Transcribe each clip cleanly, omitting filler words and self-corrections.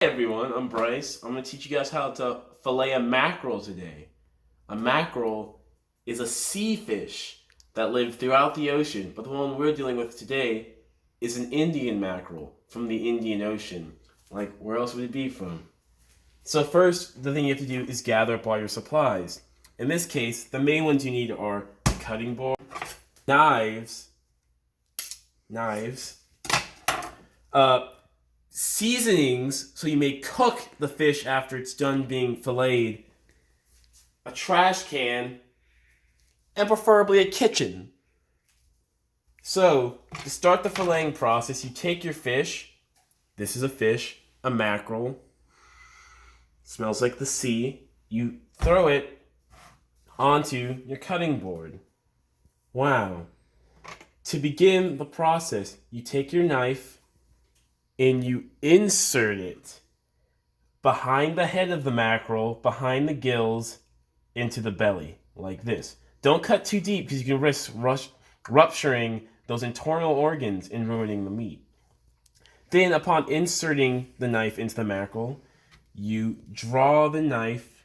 Hey everyone, I'm Bryce. I'm going to teach you guys how to fillet a mackerel today. A mackerel is a sea fish that live throughout the ocean, but the one we're dealing with today is an Indian mackerel from the Indian Ocean. Like, where else would it be from? So first, the thing you have to do is gather up all your supplies. In this case, the main ones you need are a cutting board, knives, seasonings so you may cook the fish after it's done being filleted, a trash can, and preferably a kitchen. So, to start the filleting process, you take your fish. This is a fish, a mackerel. Smells like the sea. You throw it onto your cutting board. Wow. To begin the process, you take your knife and you insert it behind the head of the mackerel, behind the gills, into the belly, like this. Don't cut too deep because you can risk rupturing those internal organs and ruining the meat. Then, upon inserting the knife into the mackerel, you draw the knife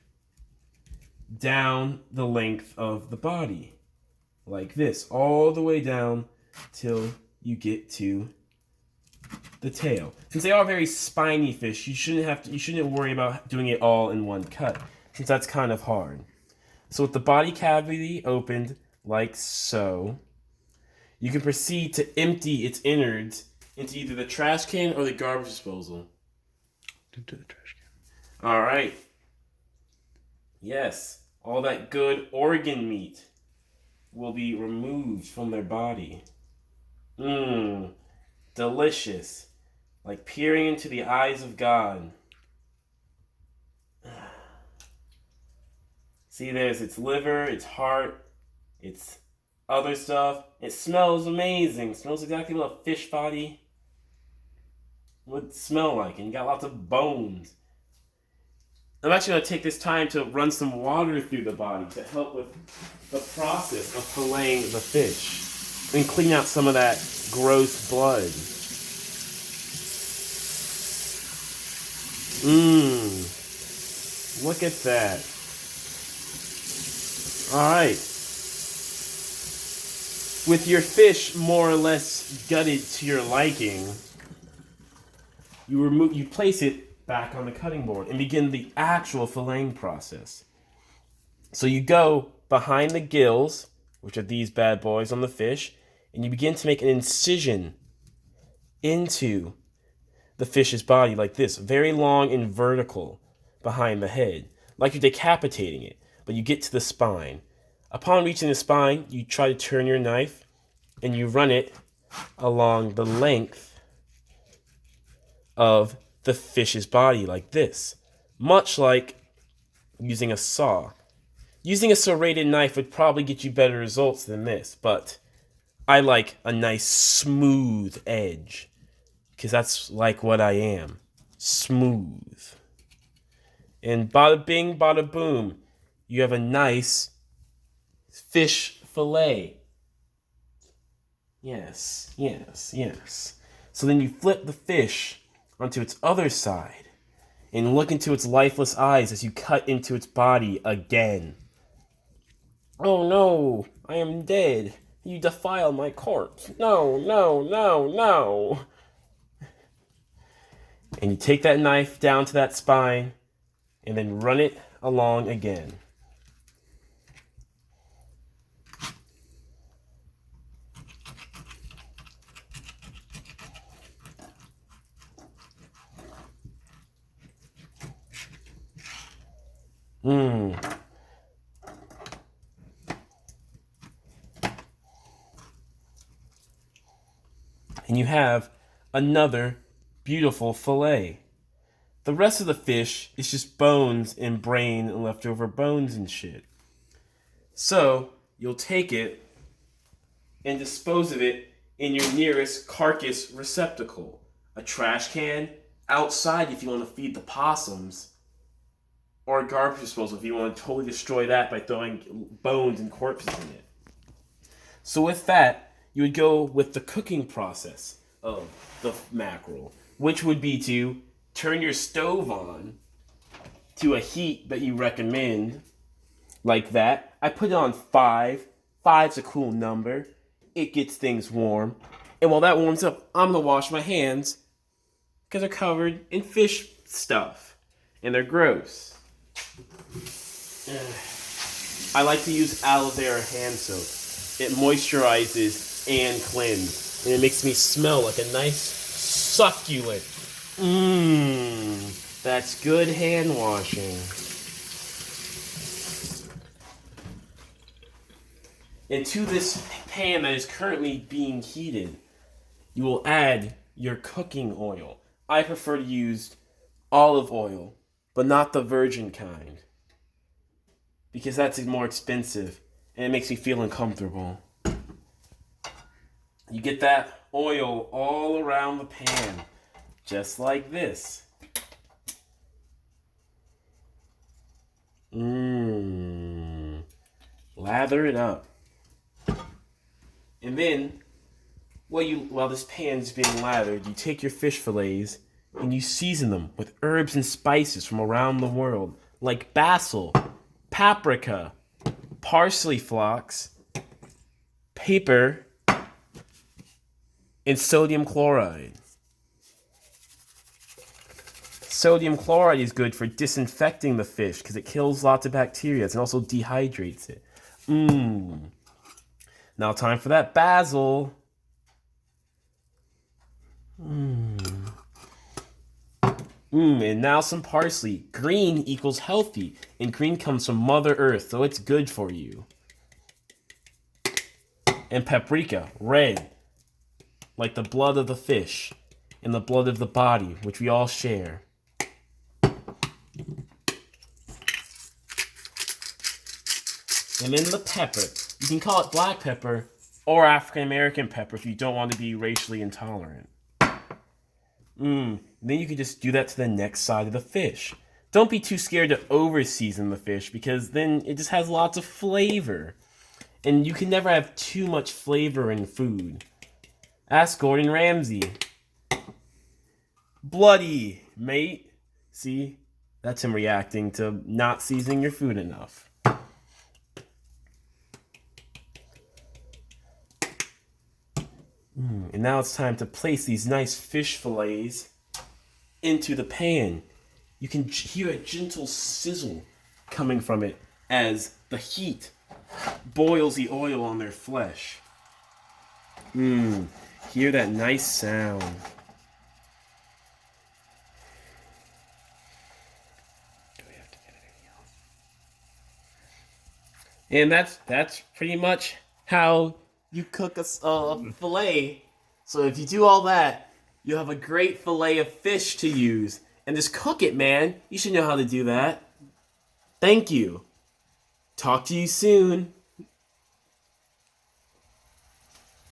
down the length of the body, like this, all the way down till you get to the tail. Since they are very spiny fish, you shouldn't worry about doing it all in one cut, since that's kind of hard. So with the body cavity opened like so, you can proceed to empty its innards into either the trash can or the garbage disposal. Into the trash can. All right. Yes, all that good organ meat will be removed from their body. Delicious. Like peering into the eyes of God. See, there's its liver, its heart, its other stuff. It smells amazing. It smells exactly what a fish body would smell like. And you got lots of bones. I'm actually going to take this time to run some water through the body to help with the process of filleting the fish and clean out some of that gross blood. Look at that. Alright. With your fish more or less gutted to your liking, you place it back on the cutting board and begin the actual filleting process. So you go behind the gills, which are these bad boys on the fish, and you begin to make an incision into the fish's body like this, very long and vertical behind the head, like you're decapitating it, but you get to the spine. Upon reaching the spine, you try to turn your knife and you run it along the length of the fish's body like this, much like using a saw. Using a serrated knife would probably get you better results than this, but I like a nice smooth edge, because that's like what I am. Smooth. And bada bing, bada boom, you have a nice fish fillet. Yes. So then you flip the fish onto its other side and look into its lifeless eyes as you cut into its body again. Oh no, I am dead. You defile my corpse. No. And you take that knife down to that spine and then run it along again. And you have another beautiful fillet. The rest of the fish is just bones and brain and leftover bones and shit. So you'll take it and dispose of it in your nearest carcass receptacle. A trash can, outside if you want to feed the possums, or a garbage disposal if you want to totally destroy that by throwing bones and corpses in it. So with that, you would go with the cooking process of the mackerel, which would be to turn your stove on to a heat that you recommend, like that. I put it on 5. 5's a cool number. It gets things warm. And while that warms up, I'm going to wash my hands because they're covered in fish stuff. And they're gross. I like to use aloe vera hand soap. It moisturizes and cleanses. And it makes me smell like a nice succulent. That's good hand washing. Into this pan that is currently being heated, you will add your cooking oil. I prefer to use olive oil, but not the virgin kind, because that's more expensive and it makes me feel uncomfortable. You get that oil all around the pan, just like this. Lather it up. And then, while this pan's being lathered, you take your fish fillets and you season them with herbs and spices from around the world, like basil, paprika, parsley flocks, pepper, and sodium chloride. Sodium chloride is good for disinfecting the fish because it kills lots of bacteria and also dehydrates it. Now time for that basil. And now some parsley. Green equals healthy, and green comes from Mother Earth, so it's good for you. And paprika, red, like the blood of the fish and the blood of the body, which we all share. And then the pepper. You can call it black pepper or African American pepper if you don't want to be racially intolerant. Then you can just do that to the next side of the fish. Don't be too scared to over-season the fish because then it just has lots of flavor. And you can never have too much flavor in food. Ask Gordon Ramsay. Bloody, mate. See? That's him reacting to not seasoning your food enough. And now it's time to place these nice fish fillets into the pan. You can hear a gentle sizzle coming from it as the heat boils the oil on their flesh. Hear that nice sound. Do we have to get anything else? And that's pretty much how you cook a fillet. So if you do all that, you'll have a great fillet of fish to use. And just cook it, man. You should know how to do that. Thank you. Talk to you soon.